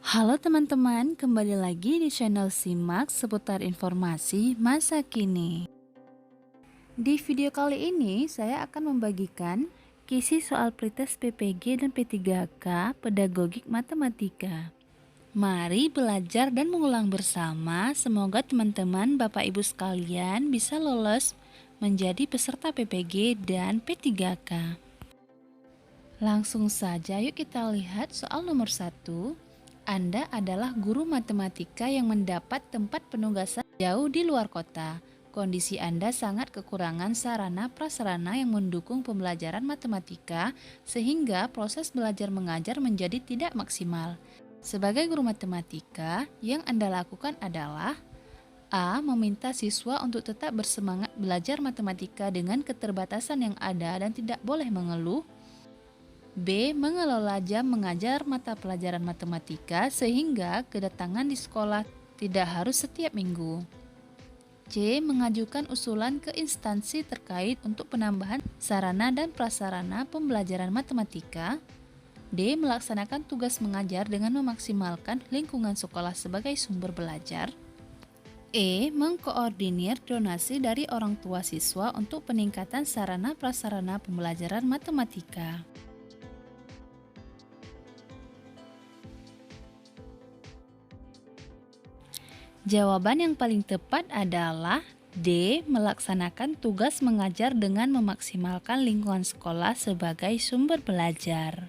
Halo teman-teman, kembali lagi di channel Simak seputar informasi masa kini. Di video kali ini, saya akan membagikan kisi soal pretest PPG dan P3K Pedagogik Matematika. Mari belajar dan mengulang bersama, semoga teman-teman Bapak Ibu sekalian bisa lolos menjadi peserta PPG dan P3K. Langsung saja yuk kita lihat soal nomor 1. Anda adalah guru matematika yang mendapat tempat penugasan jauh di luar kota. Kondisi Anda sangat kekurangan sarana prasarana yang mendukung pembelajaran matematika sehingga proses belajar mengajar menjadi tidak maksimal. Sebagai guru matematika, yang Anda lakukan adalah A. Meminta siswa untuk tetap bersemangat belajar matematika dengan keterbatasan yang ada dan tidak boleh mengeluh. B. Mengelola jam mengajar mata pelajaran matematika sehingga kedatangan di sekolah tidak harus setiap minggu. C. Mengajukan usulan ke instansi terkait untuk penambahan sarana dan prasarana pembelajaran matematika. D. Melaksanakan tugas mengajar dengan memaksimalkan lingkungan sekolah sebagai sumber belajar. E. Mengkoordinir donasi dari orang tua siswa untuk peningkatan sarana prasarana pembelajaran matematika. Jawaban yang paling tepat adalah D. Melaksanakan tugas mengajar dengan memaksimalkan lingkungan sekolah sebagai sumber belajar.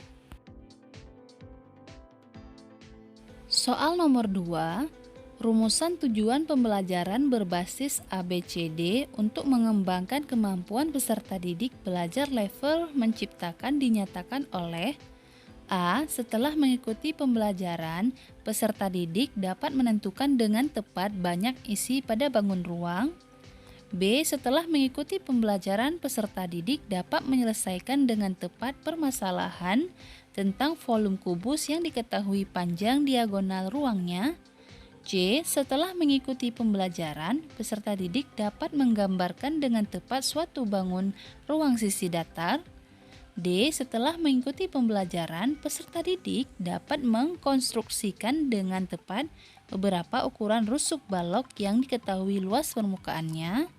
Soal nomor 2. Rumusan tujuan pembelajaran berbasis ABCD untuk mengembangkan kemampuan peserta didik belajar level menciptakan dinyatakan oleh A. Setelah mengikuti pembelajaran, peserta didik dapat menentukan dengan tepat banyak isi pada bangun ruang. B. Setelah mengikuti pembelajaran, peserta didik dapat menyelesaikan dengan tepat permasalahan tentang volume kubus yang diketahui panjang diagonal ruangnya. C. Setelah mengikuti pembelajaran, peserta didik dapat menggambarkan dengan tepat suatu bangun ruang sisi datar. D. Setelah mengikuti pembelajaran, peserta didik dapat mengkonstruksikan dengan tepat beberapa ukuran rusuk balok yang diketahui luas permukaannya.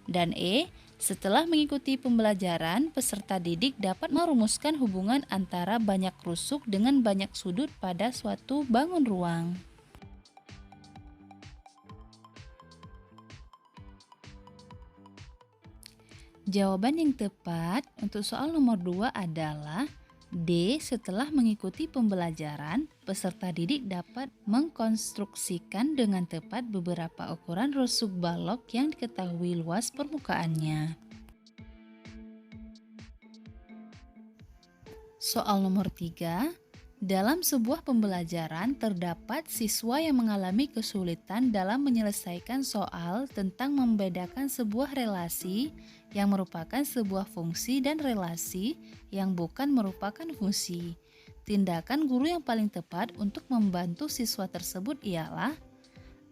Dan E. Setelah mengikuti pembelajaran, peserta didik dapat merumuskan hubungan antara banyak rusuk dengan banyak sudut pada suatu bangun ruang. Jawaban yang tepat untuk soal nomor 2 adalah D. Setelah mengikuti pembelajaran, peserta didik dapat mengkonstruksikan dengan tepat beberapa ukuran rusuk balok yang diketahui luas permukaannya. Soal nomor 3. Dalam sebuah pembelajaran terdapat siswa yang mengalami kesulitan dalam menyelesaikan soal tentang membedakan sebuah relasi yang merupakan sebuah fungsi dan relasi yang bukan merupakan fungsi. Tindakan guru yang paling tepat untuk membantu siswa tersebut ialah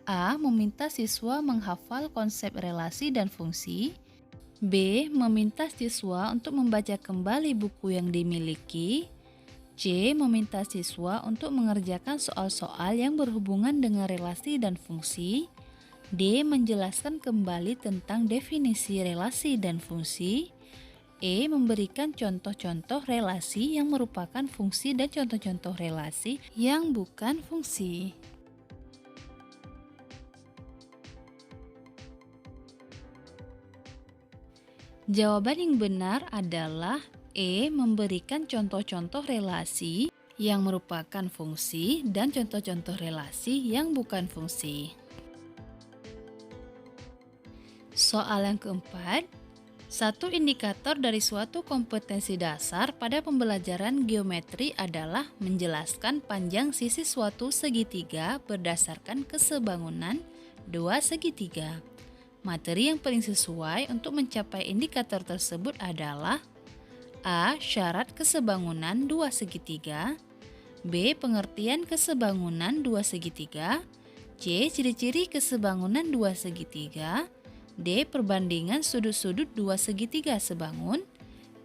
A. Meminta siswa menghafal konsep relasi dan fungsi. B. Meminta siswa untuk membaca kembali buku yang dimiliki. C. Meminta siswa untuk mengerjakan soal-soal yang berhubungan dengan relasi dan fungsi. D. Menjelaskan kembali tentang definisi relasi dan fungsi. E. Memberikan contoh-contoh relasi yang merupakan fungsi dan contoh-contoh relasi yang bukan fungsi. Jawaban yang benar adalah E. Memberikan contoh-contoh relasi yang merupakan fungsi dan contoh-contoh relasi yang bukan fungsi. Soal yang keempat, satu indikator dari suatu kompetensi dasar pada pembelajaran geometri adalah menjelaskan panjang sisi suatu segitiga berdasarkan kesebangunan dua segitiga. Materi yang paling sesuai untuk mencapai indikator tersebut adalah A. Syarat kesebangunan dua segitiga. B. Pengertian kesebangunan dua segitiga. C. Ciri-ciri kesebangunan dua segitiga. D. Perbandingan sudut-sudut dua segitiga sebangun.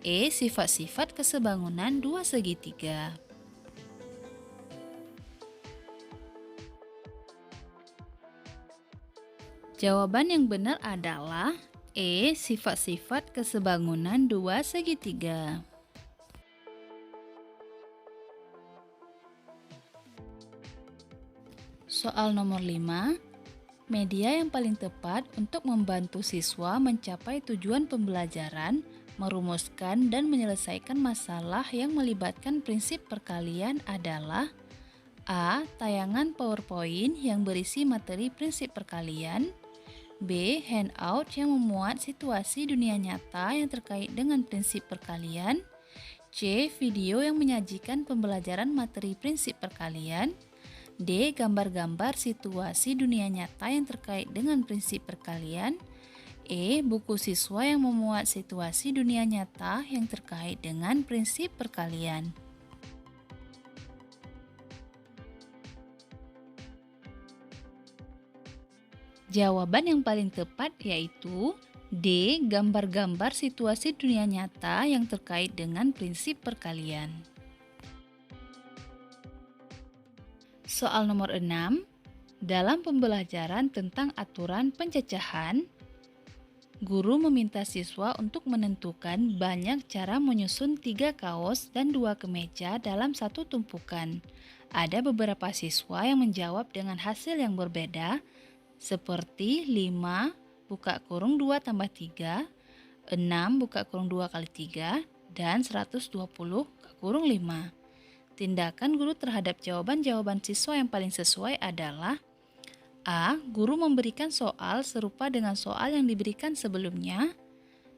E. Sifat-sifat kesebangunan dua segitiga. Jawaban yang benar adalah E. Sifat-sifat kesebangunan dua segitiga. Soal nomor 5. Media yang paling tepat untuk membantu siswa mencapai tujuan pembelajaran, merumuskan dan menyelesaikan masalah yang melibatkan prinsip perkalian adalah A. Tayangan PowerPoint yang berisi materi prinsip perkalian, B. Handout yang memuat situasi dunia nyata yang terkait dengan prinsip perkalian, C. Video yang menyajikan pembelajaran materi prinsip perkalian, D. Gambar-gambar situasi dunia nyata yang terkait dengan prinsip perkalian, E. Buku siswa yang memuat situasi dunia nyata yang terkait dengan prinsip perkalian. Jawaban yang paling tepat yaitu D. Gambar-gambar situasi dunia nyata yang terkait dengan prinsip perkalian. Soal nomor 6. Dalam pembelajaran tentang aturan pencacahan, guru meminta siswa untuk menentukan banyak cara menyusun 3 kaos dan 2 kemeja dalam satu tumpukan. Ada beberapa siswa yang menjawab dengan hasil yang berbeda, seperti 5 buka kurung 2 tambah 3, 6 buka kurung 2 kali 3, dan 120 buka kurung 5. Tindakan guru terhadap jawaban-jawaban siswa yang paling sesuai adalah A. Guru memberikan soal serupa dengan soal yang diberikan sebelumnya.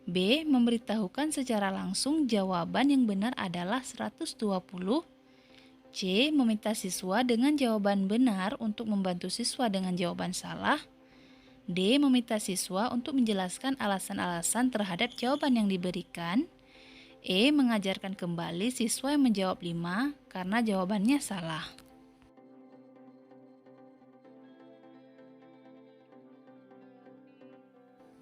B. Memberitahukan secara langsung jawaban yang benar adalah 120. C. Meminta siswa dengan jawaban benar untuk membantu siswa dengan jawaban salah. D. Meminta siswa untuk menjelaskan alasan-alasan terhadap jawaban yang diberikan. E. Mengajarkan kembali siswa yang menjawab 5 karena jawabannya salah.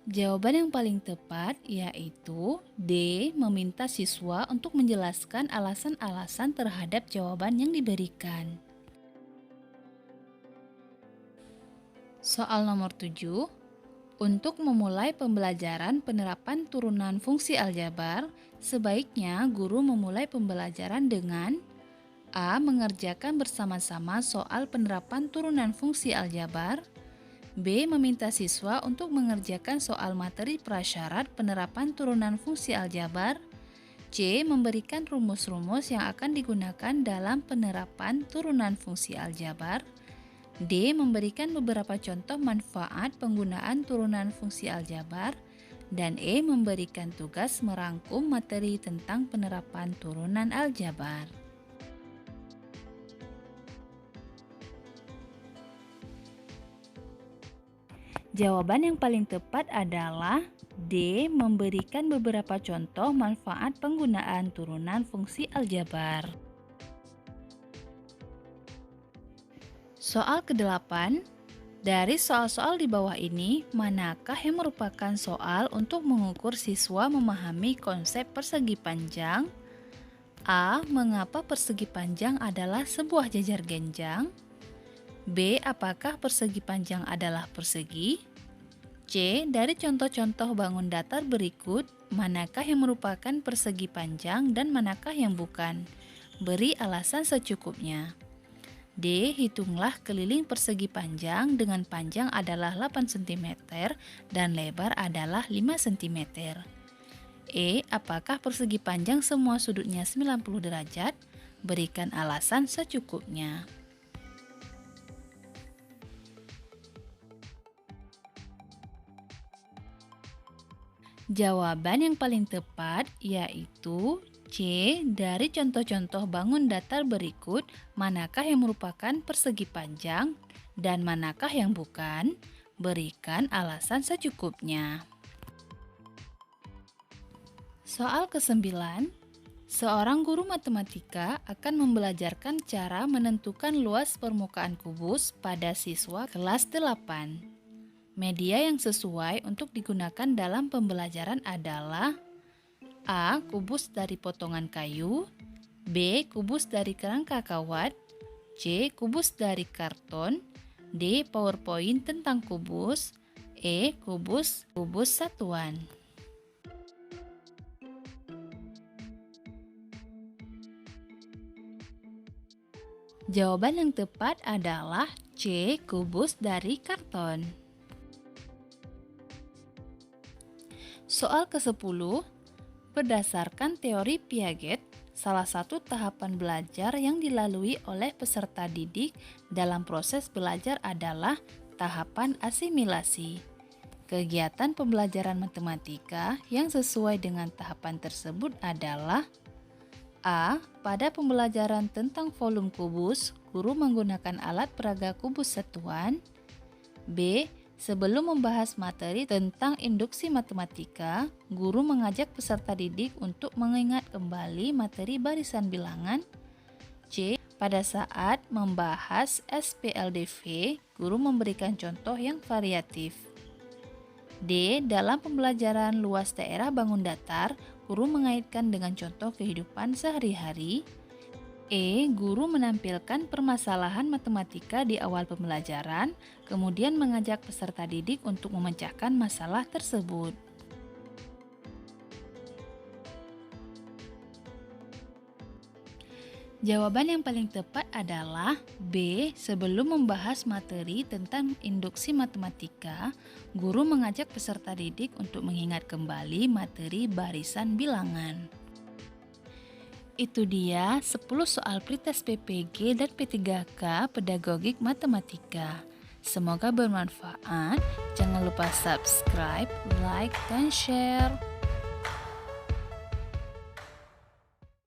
Jawaban yang paling tepat yaitu D. Meminta siswa untuk menjelaskan alasan-alasan terhadap jawaban yang diberikan. Soal nomor 7. Untuk memulai pembelajaran penerapan turunan fungsi aljabar, sebaiknya guru memulai pembelajaran dengan A. Mengerjakan bersama-sama soal penerapan turunan fungsi aljabar, B. Meminta siswa untuk mengerjakan soal materi prasyarat penerapan turunan fungsi aljabar, C. Memberikan rumus-rumus yang akan digunakan dalam penerapan turunan fungsi aljabar, D. Memberikan beberapa contoh manfaat penggunaan turunan fungsi aljabar, dan E. Memberikan tugas merangkum materi tentang penerapan turunan aljabar. Jawaban yang paling tepat adalah D. Memberikan beberapa contoh manfaat penggunaan turunan fungsi aljabar. Soal ke-8. Dari soal-soal di bawah ini, manakah yang merupakan soal untuk mengukur siswa memahami konsep persegi panjang? A. Mengapa persegi panjang adalah sebuah jajar genjang? B. Apakah persegi panjang adalah persegi? C. Dari contoh-contoh bangun datar berikut, manakah yang merupakan persegi panjang dan manakah yang bukan? Beri alasan secukupnya. D. Hitunglah keliling persegi panjang dengan panjang adalah 8 cm dan lebar adalah 5 cm. E. Apakah persegi panjang semua sudutnya 90 derajat? Berikan alasan secukupnya. Jawaban yang paling tepat yaitu C. Dari contoh-contoh bangun datar berikut, manakah yang merupakan persegi panjang dan manakah yang bukan? Berikan alasan secukupnya. Soal ke-9. Seorang guru matematika akan membelajarkan cara menentukan luas permukaan kubus pada siswa kelas 8. Media yang sesuai untuk digunakan dalam pembelajaran adalah A. Kubus dari potongan kayu, B. Kubus dari kerangka kawat, C. Kubus dari karton, D. PowerPoint tentang kubus, E. Kubus satuan. Jawaban yang tepat adalah C. Kubus dari karton. Soal ke-10, berdasarkan teori Piaget, salah satu tahapan belajar yang dilalui oleh peserta didik dalam proses belajar adalah tahapan asimilasi. Kegiatan pembelajaran matematika yang sesuai dengan tahapan tersebut adalah A. Pada pembelajaran tentang volume kubus, guru menggunakan alat peraga kubus satuan. B. Sebelum membahas materi tentang induksi matematika, guru mengajak peserta didik untuk mengingat kembali materi barisan bilangan. C. Pada saat membahas SPLDV, guru memberikan contoh yang variatif. D. Dalam pembelajaran luas daerah bangun datar, guru mengaitkan dengan contoh kehidupan sehari-hari. E. Guru menampilkan permasalahan matematika di awal pembelajaran, kemudian mengajak peserta didik untuk memecahkan masalah tersebut. Jawaban yang paling tepat adalah B. Sebelum membahas materi tentang induksi matematika, guru mengajak peserta didik untuk mengingat kembali materi barisan bilangan. Itu dia 10 soal pretest PPG dan P3K Pedagogik Matematika. Semoga bermanfaat. Jangan lupa subscribe, like, dan share.